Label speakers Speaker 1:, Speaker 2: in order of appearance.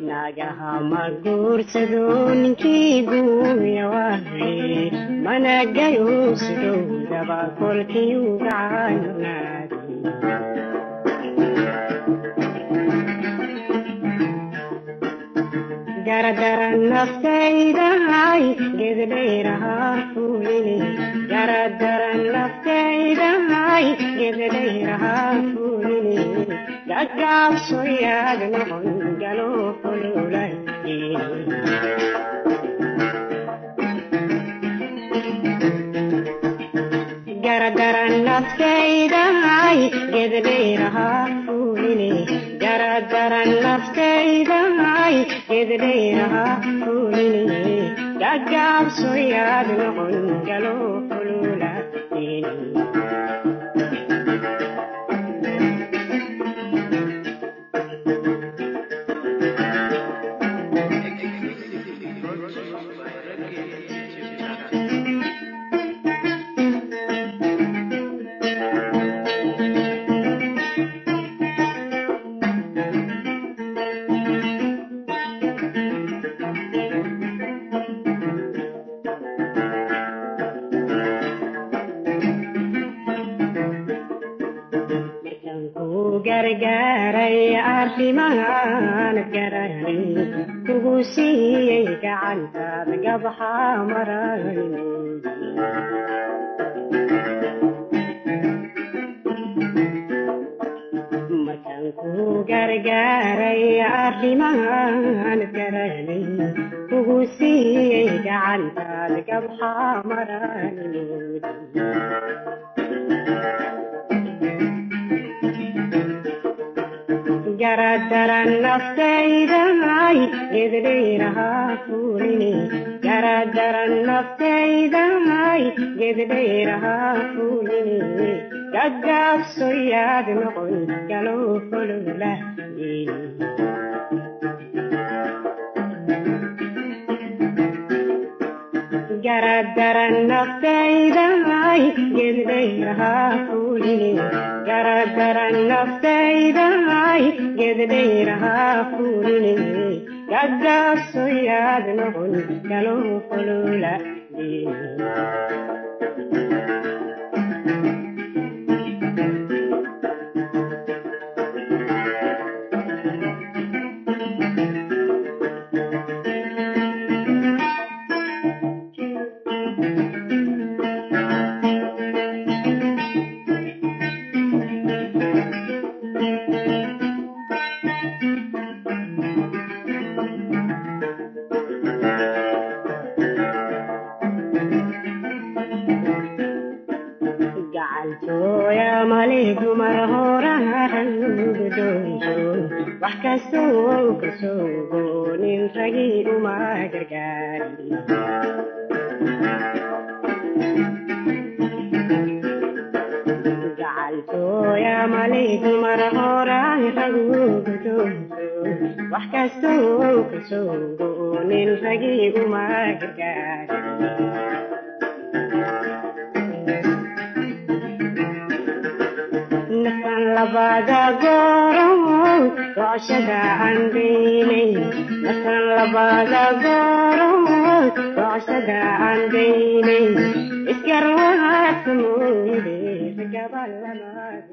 Speaker 1: naagaha ma guursado ninkii guuya wahay mana gayo sidowdaba kolkii u gacanaaday garadaran naftaydahay gedadhayraha fulini garadaran naftaydahay gedadhayraha fulini gagaabsoyaad noqon galo fululay garadaran naftaydahay gedadhayraha fulini garadaran naftaydahay gedadhayraha fulini gagaabsoyaad noqon galo fululay gargaaray arrimahan garanay kugu siiyey gacantaad gabaxa maray markaan ku gargaaray arrimahan garanay kugu siiyey gacantaad gabaxa maray garadaran naftaydahay gedadhayraha fulini garadaran naftaydahay gedadhayraha fulini gagaabsoyaad noqon galo fulula garadaran naftaydahay gedadhayraha fulini garadaran naftaydahay gedadhayraha fulini gagaabsoyaad noqon galo fulula gacaltooya maligu mar horahan gudooyo wax kastoo kasoo goonin ragii uma gargaarin gacaltooya maligu mar horahan gudooyo wax kastoo kasoo goonin ragii uma gargaarin labada goorow rooshada aan daynay nasan labada goorow rooshada aan daynay isgarwaad mooyde gabal lamaad